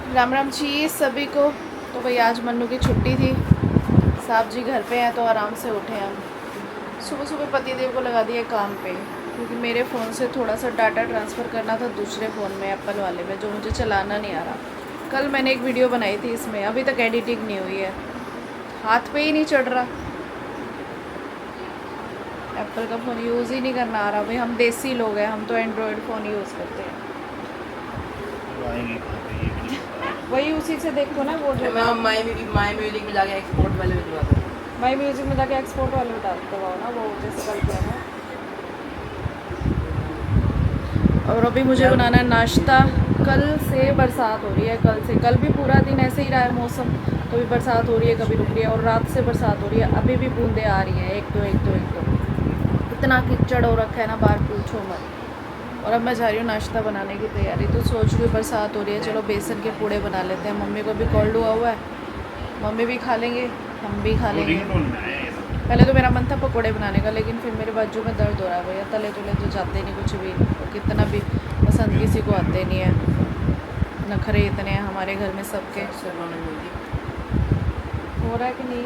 राम राम जी सभी को। तो भाई आज मन्नू की छुट्टी थी, साहब जी घर पे हैं तो आराम से उठे हम। सुबह सुबह पतिदेव को लगा दिया काम पे, क्योंकि मेरे फ़ोन से थोड़ा सा डाटा ट्रांसफ़र करना था दूसरे फ़ोन में, एप्पल वाले में, जो मुझे चलाना नहीं आ रहा। कल मैंने एक वीडियो बनाई थी, इसमें अभी तक एडिटिंग नहीं हुई है, हाथ पे ही नहीं चढ़ रहा। एप्पल का फ़ोन यूज़ ही नहीं करना आ रहा। भाई हम देसी लोग हैं, हम तो एंड्रॉयड फ़ोन यूज़ करते हैं। वही उसी से देखो ना, वो जो माई म्यूजिक में जाके एक्सपोर्ट वाले में दबा दो। माई म्यूज़िक में जाके एक्सपोर्ट वाले में दबाओ ना, वो जैसे कल किया ना। और अभी मुझे बनाना है नाश्ता। कल से बरसात हो रही है, कल भी पूरा दिन ऐसे ही रहा है मौसम। कभी बरसात हो रही है, कभी रुक रही है, और रात से बरसात हो रही है। अभी भी बूंदें आ रही हैं, एक दो एक दो एक दो। इतना कीचड़ हो रखा है ना, बाहर पूछो मत। और अब मैं जा रही हूँ नाश्ता बनाने की तैयारी। तो सोच रही हूँ बरसात हो रही है, चलो बेसन के पूड़े बना लेते हैं। मम्मी को भी कोल्ड हुआ हुआ है, मम्मी भी खा लेंगे, हम भी खा लेंगे। पहले तो मेरा मन था पकोड़े बनाने का, लेकिन फिर मेरे बाजू में दर्द हो रहा है। भैया तले तुले तो जाते नहीं कुछ भी, तो कितना भी पसंद किसी को आते नहीं है। नखरे इतने हैं हमारे घर में सबके। हो रहा है कि नहीं?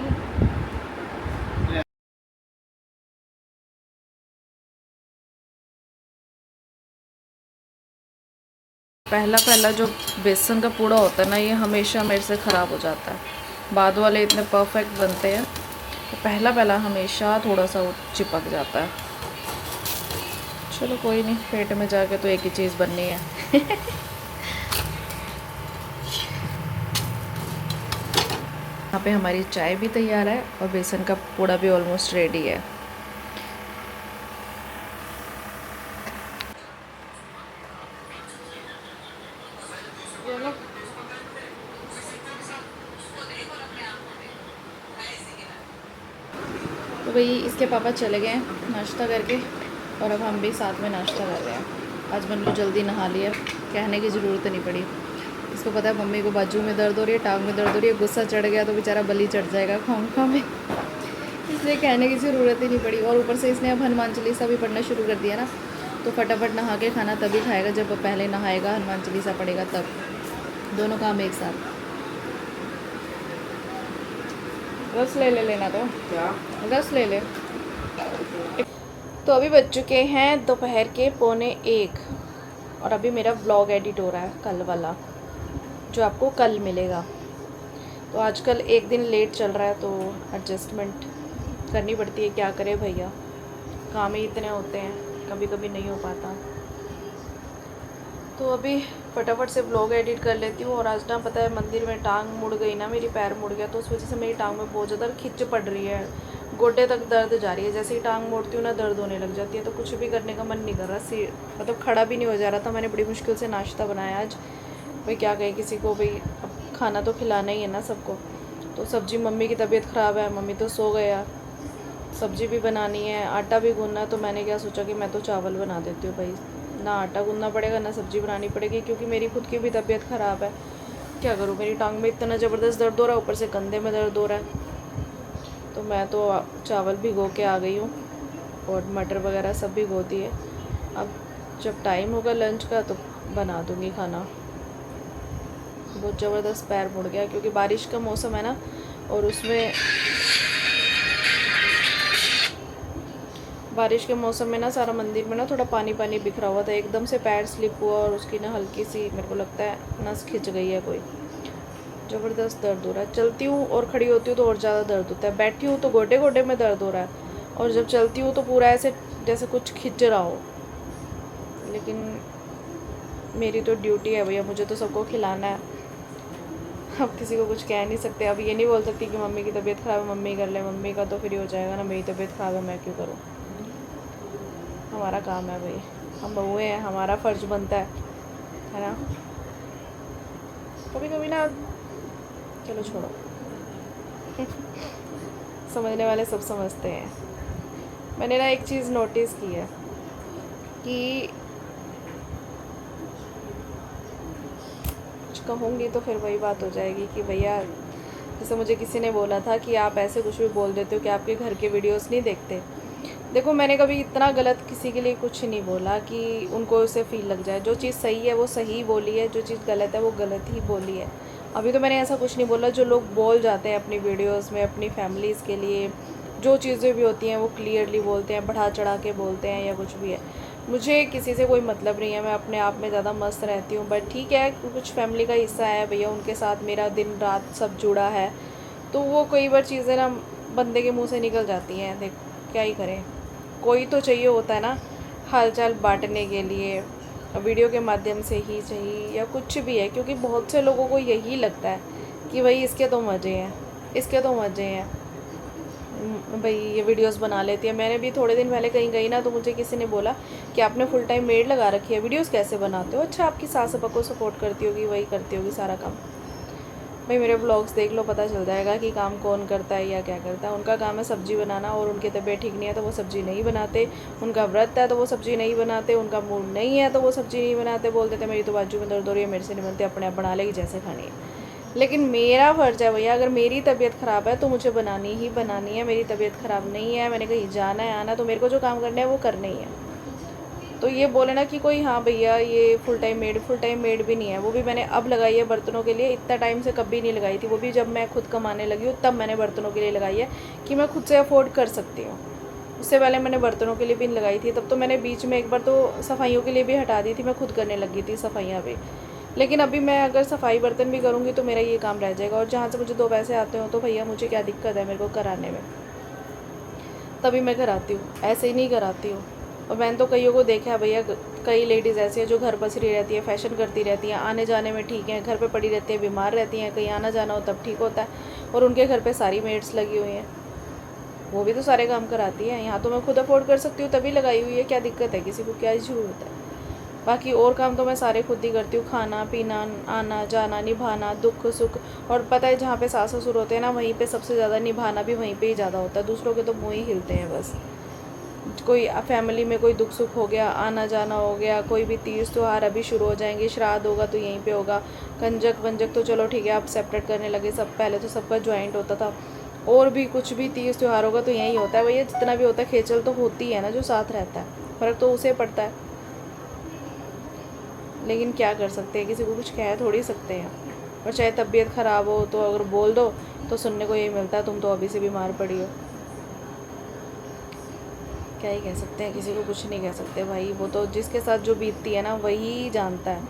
पहला पहला जो बेसन का पूड़ा होता है ना, ये हमेशा मेरे से ख़राब हो जाता है। बाद वाले इतने परफेक्ट बनते हैं, तो पहला पहला हमेशा थोड़ा सा वो चिपक जाता है। चलो कोई नहीं, पेट में जाके तो एक ही चीज़ बननी है। यहाँ पे हमारी चाय भी तैयार है और बेसन का पूड़ा भी ऑलमोस्ट रेडी है। तो भाई इसके पापा चले गए नाश्ता करके, और अब हम भी साथ में नाश्ता कर रहे हैं। आज मन्नू जल्दी नहा लिया, कहने की ज़रूरत नहीं पड़ी। इसको पता है मम्मी को बाजू में दर्द हो रही है, टांग में दर्द हो रही है, गुस्सा चढ़ गया तो बेचारा बलि चढ़ जाएगा खोंखा में। इसलिए कहने की ज़रूरत ही नहीं पड़ी। और ऊपर से इसने अब हनुमान चालीसा भी पढ़ना शुरू कर दिया ना, तो फटाफट नहा के खाना तभी खाएगा जब पहले नहाएगा, हनुमान चालीसा पढ़ेगा तब। दोनों काम एक साथ। रस ले लेना तो क्या रस ले ले। तो अभी बज चुके हैं दोपहर के 12:45, और अभी मेरा व्लॉग एडिट हो रहा है कल वाला, जो आपको कल मिलेगा। तो आजकल एक दिन लेट चल रहा है, तो एडजस्टमेंट करनी पड़ती है, क्या करे भैया, काम ही इतने होते हैं, कभी कभी नहीं हो पाता। तो अभी फटाफट से व्लॉग एडिट कर लेती हूँ। और आज ना पता है मंदिर में टांग मुड़ गई ना, मेरी पैर मुड़ गया, तो उस वजह से मेरी टांग में बहुत ज़्यादा खिंच पड़ रही है, गोडे तक दर्द जा रही है। जैसे ही टांग मोड़ती हूँ ना, दर्द होने लग जाती है, तो कुछ भी करने का मन नहीं कर रहा। मतलब खड़ा भी नहीं हो जा रहा था। मैंने बड़ी मुश्किल से नाश्ता बनाया आज। भाई क्या कहे किसी को, भाई अब खाना तो खिलाना ही है ना सबको। तो सब्जी, मम्मी की तबीयत ख़राब है, मम्मी तो सो गया, सब्जी भी बनानी है, आटा भी गूंदना है। तो मैंने क्या सोचा कि मैं तो चावल बना देती हूँ भाई, ना आटा गूंदना पड़ेगा ना सब्ज़ी बनानी पड़ेगी, क्योंकि मेरी खुद की भी तबीयत ख़राब है। क्या करूँ, मेरी टांग में इतना ज़बरदस्त दर्द हो रहा है, ऊपर से कंधे में दर्द हो रहा है। तो मैं तो चावल भिगो के आ गई हूँ, और मटर वगैरह सब भिगो दिए। अब जब टाइम होगा लंच का तो बना दूँगी खाना। बहुत ज़बरदस्त पैर मुड़ गया, क्योंकि बारिश का मौसम है ना, और उसमें बारिश के मौसम में ना सारा मंदिर में ना थोड़ा पानी पानी बिखरा हुआ था। एकदम से पैर स्लिप हुआ, और उसकी ना हल्की सी, मेरे को लगता है नस खिंच गई है कोई। ज़बरदस्त दर्द हो रहा है। चलती हूँ और खड़ी होती हूँ तो और ज़्यादा दर्द होता है, बैठी हूँ तो गोडे गोडे में दर्द हो रहा है, और जब चलती हूँ तो पूरा ऐसे जैसे कुछ खिंच रहा हो। लेकिन मेरी तो ड्यूटी है भैया, मुझे तो सबको खिलाना है। अब किसी को कुछ कह नहीं सकते। अब ये नहीं बोल सकती कि मम्मी की तबीयत ख़राब है, मम्मी कर ले। मम्मी का तो फिर हो जाएगा ना, मेरी तबीयत ख़राब है मैं क्यों करूँ। हमारा काम है भाई, हम बहुएँ हैं, हमारा फ़र्ज बनता है ना। कभी कभी ना, चलो छोड़ो। समझने वाले सब समझते हैं। मैंने ना एक चीज़ नोटिस की है कि कुछ कहूँगी तो फिर वही बात हो जाएगी कि भैया, जैसे मुझे किसी ने बोला था कि आप ऐसे कुछ भी बोल देते हो कि आपके घर के वीडियोस नहीं देखते। देखो मैंने कभी इतना गलत किसी के लिए कुछ नहीं बोला कि उनको उसे फील लग जाए। जो चीज़ सही है वो सही बोली है, जो चीज़ गलत है वो गलत ही बोली है। अभी तो मैंने ऐसा कुछ नहीं बोला। जो लोग बोल जाते हैं अपनी वीडियोस में अपनी फैमिलीज़ के लिए, जो चीज़ें भी होती हैं वो क्लियरली बोलते हैं, बढ़ा चढ़ा के बोलते हैं या कुछ भी है। मुझे किसी से कोई मतलब नहीं है, मैं अपने आप में ज़्यादा मस्त रहती हूँ। बट ठीक है, कुछ फैमिली का हिस्सा है भैया, उनके साथ मेरा दिन रात सब जुड़ा है, तो वो कई बार चीज़ें ना बंदे के मुंह से निकल जाती हैं। देख क्या ही करें, कोई तो चाहिए होता है ना हालचाल बांटने के लिए, वीडियो के माध्यम से ही चाहिए या कुछ भी है। क्योंकि बहुत से लोगों को यही लगता है कि भाई इसके तो मज़े हैं, इसके तो मज़े हैं, भाई ये वीडियोस बना लेती है। मैंने भी थोड़े दिन पहले कहीं गई ना, तो मुझे किसी ने बोला कि आपने फुल टाइम मेड लगा रखी है, वीडियोस कैसे बनाते हो? अच्छा, आपकी सास सपा को सपोर्ट करती होगी, वही करती होगी सारा काम। भाई मेरे ब्लॉग्स देख लो, पता चल जाएगा कि काम कौन करता है या क्या करता है। उनका काम है सब्ज़ी बनाना, और उनकी तबीयत ठीक नहीं है तो वो सब्ज़ी नहीं बनाते। उनका व्रत है तो वो सब्ज़ी नहीं बनाते। उनका मूड नहीं है तो वो सब्ज़ी नहीं बनाते। बोल देते मेरी तो बाजू में दर्द हो रही है, मेरे से नहीं बनती, अपने आप बना लेगी जैसे खानी है। लेकिन मेरा फ़र्ज़ है भैया, अगर मेरी तबीयत ख़राब है तो मुझे बनानी ही बनानी है। मेरी तबीयत ख़राब नहीं है, मैंने कहीं जाना है आना, तो मेरे को जो काम करना है वो करना ही है। तो ये बोले ना कि कोई हाँ भैया ये फुल टाइम मेड भी नहीं है। वो भी मैंने अब लगाई है बर्तनों के लिए, इतना टाइम से कभी नहीं लगाई थी। वो भी जब मैं खुद कमाने लगी हूँ तब मैंने बर्तनों के लिए लगाई है कि मैं खुद से अफोर्ड कर सकती हूँ। उससे पहले मैंने बर्तनों के लिए भी नहीं लगाई थी। तब तो मैंने बीच में एक बार तो सफाइयों के लिए भी हटा दी थी, मैं खुद करने लगी थी सफाइयाँ भी। लेकिन अभी मैं अगर सफाई बर्तन भी करूँगी तो मेरा ये काम रह जाएगा, और जहाँ से मुझे 2 पैसे आते हो तो भैया मुझे क्या दिक्कत है मेरे को कराने में, तभी मैं कराती हूँ, ऐसे ही नहीं कराती हूँ। और मैंने तो कईयों को देखा है भैया, कई लेडीज़ ऐसी हैं जो घर पसरी रहती है, फैशन करती रहती हैं, आने जाने में ठीक है, घर पे पड़ी रहती हैं, बीमार रहती हैं, कहीं आना जाना हो तब ठीक होता है, और उनके घर पे सारी मेड्स लगी हुई हैं, वो भी तो सारे काम कराती हैं। यहाँ तो मैं खुद अफोर्ड कर सकती हूँ तभी लगाई हुई है, क्या दिक्कत है, किसी को क्या ज़रूरत है? बाकी और काम तो मैं सारे खुद ही करती हूँ, खाना पीना, आना जाना, निभाना, दुख सुख। और पता है जहाँ पे सास ससुर होते हैं ना, वहीं पे सबसे ज़्यादा निभाना भी वहीं पे ही ज़्यादा होता है। दूसरों के तो मुँह ही हिलते हैं बस। कोई फैमिली में कोई दुख सुख हो गया, आना जाना हो गया, कोई भी तीज त्यौहार अभी शुरू हो जाएंगे, श्राद्ध होगा तो यहीं पे होगा, कंजक वंजक तो चलो ठीक है आप सेपरेट करने लगे, सब पहले तो सबका ज्वाइंट होता था। और भी कुछ भी तीज त्यौहार होगा तो यहीं होता है भैया, जितना भी होता है खेचल तो होती है ना, जो साथ रहता है, फ़र्क तो उसे पड़ता है। लेकिन क्या कर सकते हैं, किसी को कुछ कह थोड़ी सकते हैं। और चाहे तबीयत ख़राब हो तो अगर बोल दो तो सुनने को यही मिलता है, तुम तो अभी से बीमार पड़ी हो। क्या ही कह सकते हैं, किसी को कुछ नहीं कह सकते भाई, वो तो जिसके साथ जो बीतती है ना वही जानता है।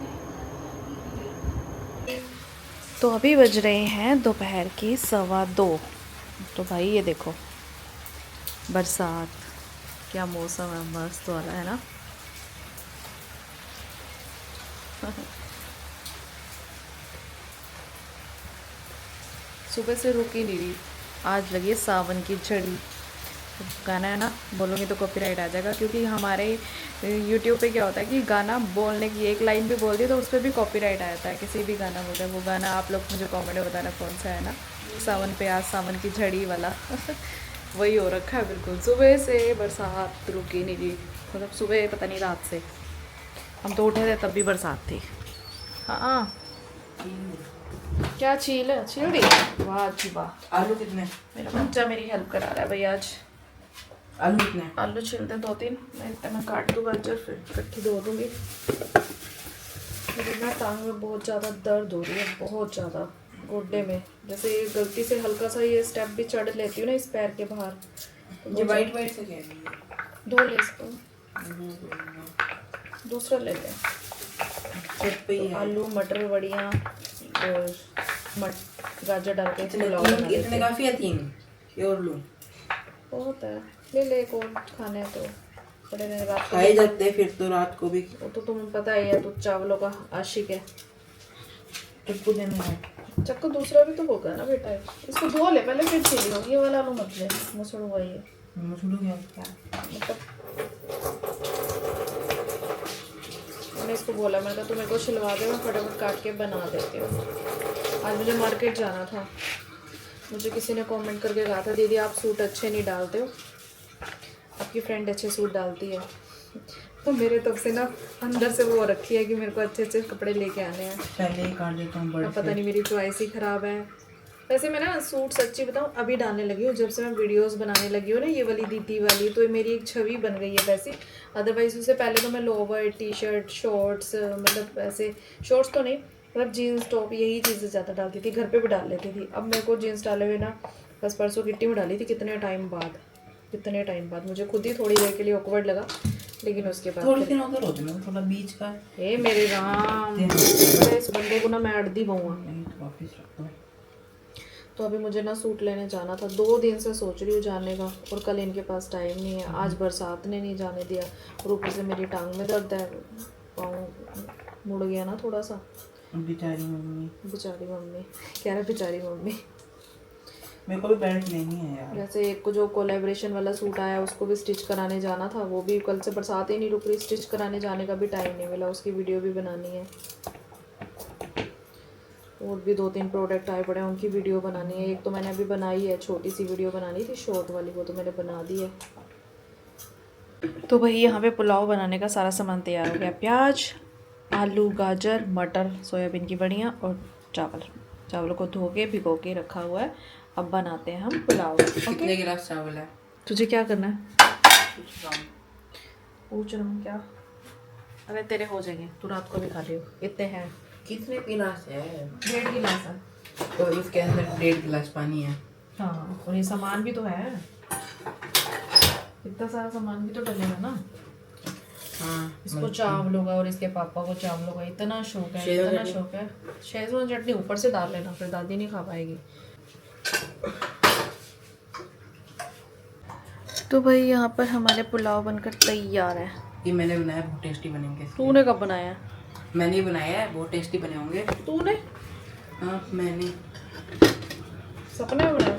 तो अभी बज रहे हैं दोपहर की 1:15। तो भाई ये देखो बरसात, क्या मौसम है मस्त वाला, है ना। सुबह से रुकी नहीं रही, आज लगी सावन की झड़ी। गाना है ना, बोलूँगी तो कॉपीराइट आ जाएगा, क्योंकि हमारे यूट्यूब पे क्या होता है कि गाना बोलने की एक लाइन भी बोल दी तो उस पर भी कॉपीराइट आ जाता है, किसी भी गाना बोलते हैं। वो गाना आप लोग मुझे कमेंट में बताना कौन सा है ना, सावन पे आज सावन की झड़ी वाला। वही हो रखा है बिल्कुल, सुबह से बरसात रुकी नहीं रही, मतलब सुबह पता नहीं रात से हम तो उठे थे तब भी बरसात थी। हाँ क्या छील दी, वाह जी वाह। आलू कितने? मेरा बच्चा मेरी हेल्प करा रहा है भैया आज। आलू कितने? आलू छिलते 2-3, मैं इतना मैं काट दूँ गाजर, फिर इकट्ठी धो दूँगी। मेरी ना टांग में बहुत ज़्यादा दर्द हो रही है, बहुत ज़्यादा, गोड्डे में। जैसे ये गलती से हल्का सा ये स्टेप भी चढ़ लेती हूँ ना इस पैर के बाहर, तो ये वाइट वाइट से क्या है? धो ले इसको, दूसरा ले लें। तो आलू मटर बड़ियाँ और गाजर डाल के पुलाव बना लेते हैं। इतने काफ़ी है? 3 ये और लूँ? बहुत है, ले ले, कौन खाने हैं तो बड़े दिन रात को खाए जाते हैं फिर तो रात को भी। वो तो तुम्हें पता ही है, तो चावलों का आशिक है। चक्कू देना है? चक्कू दूसरा भी तो होगा ना बेटा, इसको धो ले पहले फिर छीली होगी, ये वाला आलू मत ले, मसूड़ हुआ ये मसूड़ क्या मतलब। मैंने इसको बोला, मैं कहा तू मेरे को छिलवा दे, मैं फटाफट काट के बना देती हूँ। आज मुझे मार्केट जाना था, मुझे किसी ने कमेंट करके कहा था दीदी आप सूट अच्छे नहीं डालते हो, आपकी फ्रेंड अच्छे सूट डालती है। तो मेरे तब से ना अंदर से वो हो रखी है कि मेरे को अच्छे अच्छे कपड़े लेके आने हैं। पहले ही काट देता हूँ बड़े। अब पता नहीं मेरी चॉइस ही ख़राब है, वैसे मैं ना सूट सच्ची बताऊँ अभी डालने लगी हूँ, जब से मैं वीडियोस बनाने लगी हूँ ना ये वाली दीदी वाली, तो मेरी एक छवि बन गई है वैसे। अदरवाइज उससे पहले तो मैं लोवर टी शर्ट शॉर्ट्स, मतलब ऐसे शॉर्ट्स तो नहीं, मतलब जीन्स टॉप यही चीज़ें ज़्यादा डालती थी, घर पे भी डाल लेती थी। अब मेरे को जीन्स डाले हुए ना बस परसों किट्टी में डाली थी, कितने टाइम बाद मुझे खुद ही थोड़ी देर के लिए ऑकवर्ड लगा, लेकिन उसके बाद थोड़ी दिन उधर होते ना, थोड़ा बीच का ए मेरे राम, बड़े इस बंदे को ना मैं अड़दी बहुँ। वापिस रखता हूँ। तो अभी मुझे ना सूट लेने जाना था, 2 दिन से सोच रही हूँ जाने का, और कल इनके पास टाइम नहीं है, आज बरसात ने नहीं जाने दिया, और ऊपर से मेरी टांग में दर्द है, पाँव मुड़ गया ना थोड़ा सा। बेचारी मम्मी कह रहा बेचारी मम्मी। मेरे को भी बेल्ट लेनी है यार। जैसे एक को जो कोलैबोरेशन वाला सूट आया उसको भी स्टिच कराने जाना था, वो भी कल से बरसात ही नहीं रुक रही, स्टिच कराने जाने का भी टाइम नहीं मिला, उसकी वीडियो भी बनानी है। और भी 2-3 प्रोडक्ट आए पड़े हैं, उनकी वीडियो बनानी है। एक तो मैंने अभी बनाई है, छोटी सी वीडियो बनानी थी शॉर्ट वाली, वो तो मैंने बना दी है। तो भाई यहाँ पे पुलाव बनाने का सारा सामान तैयार हो गया, प्याज, आलू, गाजर, मटर, सोयाबीन की बड़ियाँ और चावल को धो के भिगो के रखा हुआ है। अब बनाते हैं हम पुलाव। कितने गिलास चावल है? तुझे क्या करना है? पूछ रहा हूँ क्या? अरे तेरे हो जाएंगे, तू रात को भी खा लियो, इतने हैं। कितने गिलास है? 1.5 गिलास है। तो इसके अंदर 1.5 गिलास पानी है। हाँ, और ये सामान भी तो है, इतना सारा सामान भी तो डलेगा ना। हाँ, इसको चावलों का और इसके पापा को चावलों का इतना शौक है, इतना शौक है। शेजवान चटनी ऊपर से डाल लेना, फिर दादी नहीं खा पाएगी। तो भाई यहाँ पर हमारे पुलाव बनकर तैयार है। ये मैंने बनाया, बहुत टेस्टी बनेंगे। तूने कब बनाया? मैंने ही बनाया है, बहुत टेस्टी बने होंगे। तूने? हाँ, मैंने। सपने में बनाया?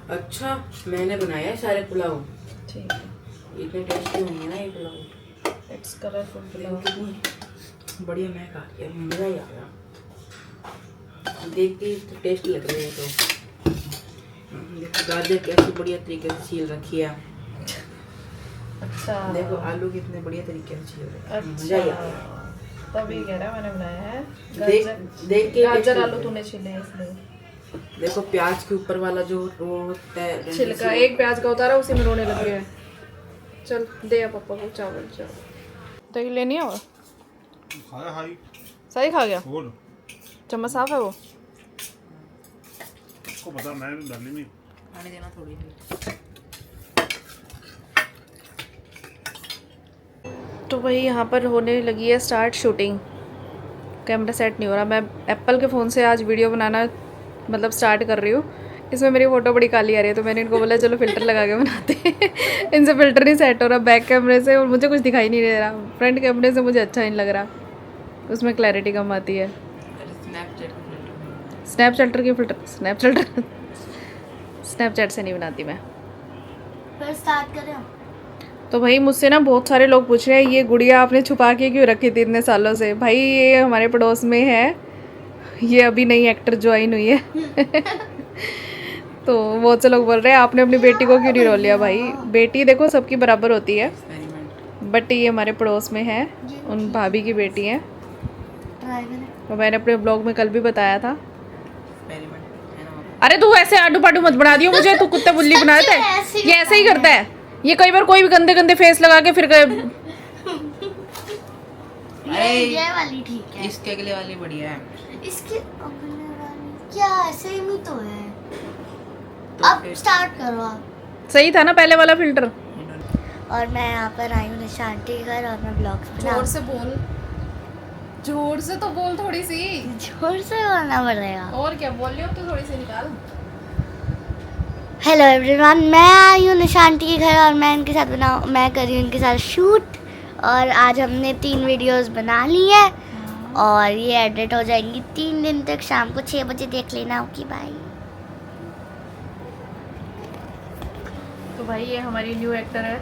अच्छा, मैंने बनाया है सारे पुलाव। ठीक है, इतने टेस्टी होंगे ना ये पुलाव। It's colourful pulao. कितनी बढ़िया महक आ रही है, मज़ा ही आ गया। देख के तो टेस्ट लग रहे हैं। तो देखो गाजर कैसी बढ़िया तरीके से छील रखी है। अच्छा, देखो आलू कितने बढ़िया तरीके से छील रखे हैं। मज़ा ही आ अच्छा, गया। तभी कह रहा मैंने बनाया है। देख के गाजर आलू तूने छीले हैं इसलिए। देखो प्याज के ऊपर वाला जो वो होता है छिलका, एक प्याज का उतारा उसी में रोने लग गया है। चल दे अब पापा को चावल। दही लेनी है और खाया हाई सही खा गया। बोल, चम्मच साफ है वो? उसको पता मैं डाली नहीं। खाने देना थोड़ी सी। तो भाई यहाँ पर होने लगी है स्टार्ट शूटिंग। कैमरा सेट नहीं हो रहा, मैं एप्पल के फ़ोन से आज वीडियो बनाना मतलब स्टार्ट कर रही हूँ। इसमें मेरी फ़ोटो बड़ी काली आ रही है, तो मैंने इनको बोला चलो फ़िल्टर लगा के बनाते हैं। इनसे फ़िल्टर नहीं सेट हो रहा बैक कैमरे से, और मुझे कुछ दिखाई नहीं दे रहा। फ्रंट कैमरे से मुझे अच्छा नहीं लग रहा, उसमें क्लैरिटी कम आती है। स्नैपचैट से नहीं बनाती मैं। फिर स्टार्ट करें। तो भाई मुझसे ना बहुत सारे लोग पूछ रहे हैं ये गुड़िया आपने छुपा के क्यों रखी थी इतने सालों से। भाई ये हमारे पड़ोस में है, ये अभी नई एक्टर ज्वाइन हुई है। तो बहुत से लोग बोल रहे हैं आपने अपनी बेटी को क्यों नहीं रो लिया। भाई बेटी देखो सबकी बराबर होती है, बट ये हमारे पड़ोस में है, उन भाभी की बेटी है। ट्राई करें। तो मैंने अपने ब्लॉग में कल भी बताया था। अरे तू ऐसे आडू पाडू मत बना दियो मुझे, तू कुत्ते बुल्ली बना देता है, ये ऐसे ही करता है ये। कई बार कोई भी गंदे गंदे फेस लगा के फिर ये वाली ठीक है, इसके अगले वाली बढ़िया है। इसके अगले वाली क्या सेम ही तो है। अब स्टार्ट करो आप। सही था ना पहले वाला फिल्टर। और मैं यहाँ पर आई हूँ निशांती के घर, और मैं ब्लॉग्स बना। जोर से बोल, जोर से तो बोल, थोड़ी सी जोर से बोलना पड़ेगा। और क्या बोल रही हो, तो थोड़ी सी निकाल। हेलो एवरीवन, मैं आई हूँ निशांती के घर, और मैं इनके साथ मैं कर रही हूँ इनके साथ शूट। और आज हमने 3 वीडियोस बना ली है, और ये एडिट हो जाएंगी 3 दिन तक। शाम को 6 बजे देख लेना। Okay bye. तो भाई ये हमारी न्यू एक्टर है,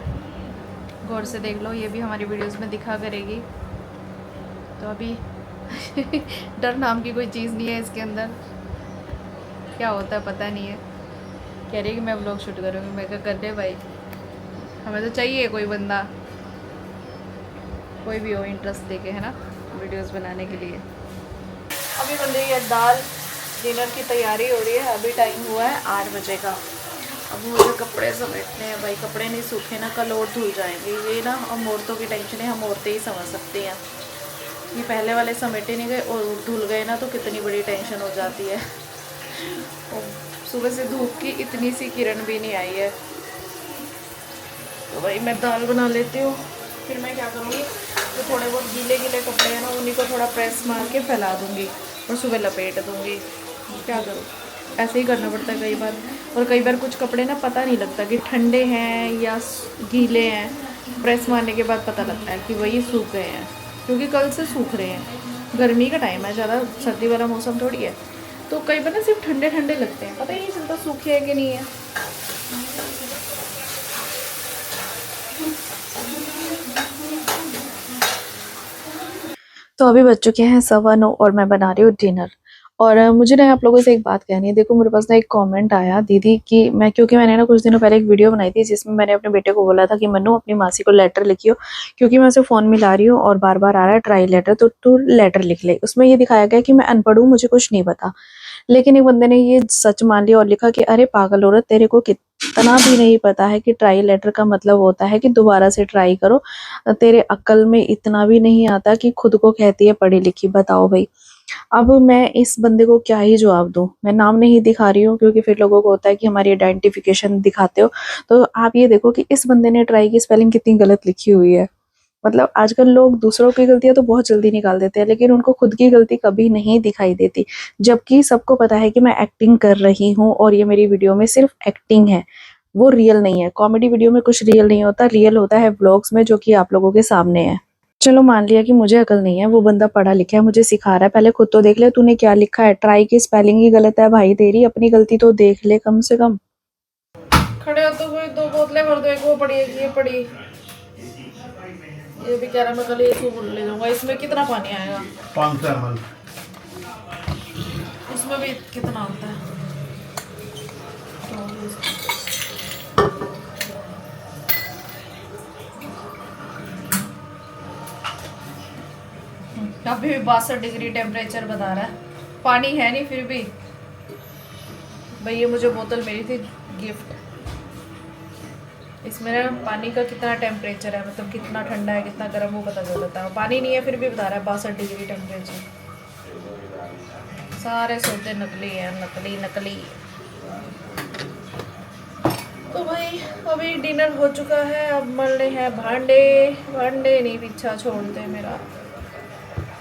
गौर से देख लो, ये भी हमारी वीडियोस में दिखा करेगी। तो अभी डर नाम की कोई चीज़ नहीं है इसके अंदर, क्या होता है पता नहीं है। कह रही है कि मैं व्लॉग शूट करूँगी, मैं क्या कर दे भाई, हमें तो चाहिए कोई बंदा, कोई भी हो इंटरेस्ट देके, है ना, वीडियोस बनाने के लिए। अभी बन रही है दाल, डिनर की तैयारी हो रही है। अभी टाइम हुआ है 8 बजे का। अब मुझे कपड़े समेटने हैं भाई, कपड़े नहीं सूखे ना कल और धुल जाएंगे। ये ना हम औरतों की टेंशन है, हम औरतें ही समझ सकती हैं। ये पहले वाले समेटे नहीं गए और धुल गए ना तो कितनी बड़ी टेंशन हो जाती है। और सुबह से धूप की इतनी सी किरण भी नहीं आई है। तो भाई मैं दाल बना लेती हूँ, फिर मैं क्या करूँगी, तो थोड़े बहुत गीले गीले कपड़े हैं ना उन्हीं को थोड़ा प्रेस मार के फैला दूँगी और सुबह लपेट दूँगी। क्या करूँ, ऐसे ही करना पड़ता है कई बार। और कई बार कुछ कपड़े ना पता नहीं लगता कि ठंडे हैं या गीले हैं, प्रेस मारने के बाद पता लगता है कि वही सूख गए हैं, क्योंकि कल से सूख रहे हैं। गर्मी का टाइम है, ज़्यादा सर्दी वाला मौसम थोड़ी है। तो कई बार ना सिर्फ ठंडे ठंडे लगते हैं, पता ही नहीं चलता सूखे है कि नहीं है। तो अभी बज चुके हैं 9:15 और मैं बना रही हूँ डिनर। और मुझे ना आप लोगों से एक बात कहनी है। देखो मेरे पास ना एक कमेंट आया दीदी कि क्योंकि मैंने ना कुछ दिनों पहले एक वीडियो बनाई थी जिसमें मैंने अपने बेटे को बोला था कि मन्नू अपनी मासी को लेटर लिखियो, क्योंकि मैं उसे फ़ोन मिला रही हूँ और बार बार आ रहा है ट्राई लेटर, तो तू लेटर लिख ले। उसमें ये दिखाया गया कि मैं अनपढ़ हूँ, मुझे कुछ नहीं पता। लेकिन एक बंदे ने ये सच मान लिया और लिखा कि अरे पागल औरत, तेरे को कितना भी नहीं पता है कि ट्राई लेटर का मतलब होता है कि दोबारा से ट्राई करो। तेरे अक्ल में इतना भी नहीं आता कि खुद को कहती है पढ़ी लिखी। बताओ भाई, अब मैं इस बंदे को क्या ही जवाब दूं। मैं नाम नहीं दिखा रही हूँ क्योंकि फिर लोगों को होता है कि हमारी आइडेंटिफिकेशन दिखाते हो। तो आप ये देखो कि इस बंदे ने ट्राई की स्पेलिंग कितनी गलत लिखी हुई है। मतलब आजकल लोग दूसरों की गलतियां तो बहुत जल्दी निकाल देते हैं, लेकिन उनको खुद की गलती कभी नहीं दिखाई देती। जबकि सबको पता है कि मैं एक्टिंग कर रही हूँ और ये मेरी वीडियो में सिर्फ एक्टिंग है, वो रियल नहीं है। कॉमेडी वीडियो में कुछ रियल नहीं होता, रियल होता है व्लॉग्स में जो कि आप लोगों के सामने है। चलो मान लिया कि मुझे अकल नहीं है, वो बंदा पढ़ा लिखा है, मुझे सिखा रहा है। पहले खुद तो देख ले तूने क्या लिखा है। ट्राई की स्पेलिंग ही गलत है भाई तेरी, अपनी गलती तो देख ले कम से कम। खड़े हो तो कोई 2 बोतलें भर दो, एक वो पड़ी एक ये पड़ी। ये भी कह रहा मैं कल ये सूप ले जाऊंगा। इसमें कितना पानी आएगा? 500 ml। इसमें भी कितना आता है? अभी भी 62 डिग्री टेम्परेचर बता रहा है, पानी है नहीं फिर भी। भाई ये मुझे बोतल मिली थी गिफ्ट, इसमें ना पानी का कितना टेम्परेचर है, मतलब कितना ठंडा है कितना गर्म वो पता चल जाता है। पानी नहीं है फिर भी बता रहा है 62 डिग्री टेम्परेचर। सारे सौदे नकली हैं, नकली नकली। तो भाई अभी डिनर हो चुका है, अब मलने हैं भांडे। भांडे नहीं पीछा छोड़ते मेरा,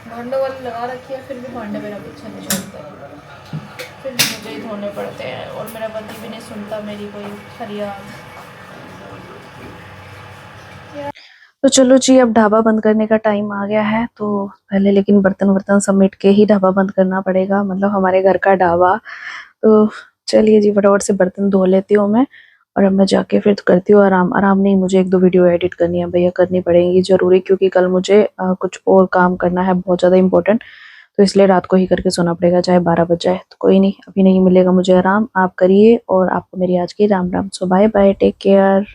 भांडों वाली लगा रखी है फिर भी भांडे मेरा पीछा नहीं छोड़ते, फिर मुझे ही धोने पड़ते हैं। और मेरा पति भी नहीं सुनता मेरी कोई फरियाद। तो चलो जी, अब ढाबा बंद करने का टाइम आ गया है। तो पहले लेकिन बर्तन समेट के ही ढाबा बंद करना पड़ेगा, मतलब हमारे घर का ढाबा। तो चलिए जी, फटाफट से बर्तन धो लेती हूँ मैं और अब मैं जाके फिर करती हूँ आराम। आराम नहीं, मुझे 1-2 वीडियो एडिट करनी है भैया, करनी पड़ेगी ज़रूरी, क्योंकि कल मुझे कुछ और काम करना है बहुत ज़्यादा इंपॉर्टेंट। तो इसलिए रात को ही करके सोना पड़ेगा, चाहे 12 बज जाए। तो कोई नहीं, अभी नहीं मिलेगा मुझे आराम। आप करिए और आपको मेरी आज की राम राम। सो बाय बाय, टेक केयर।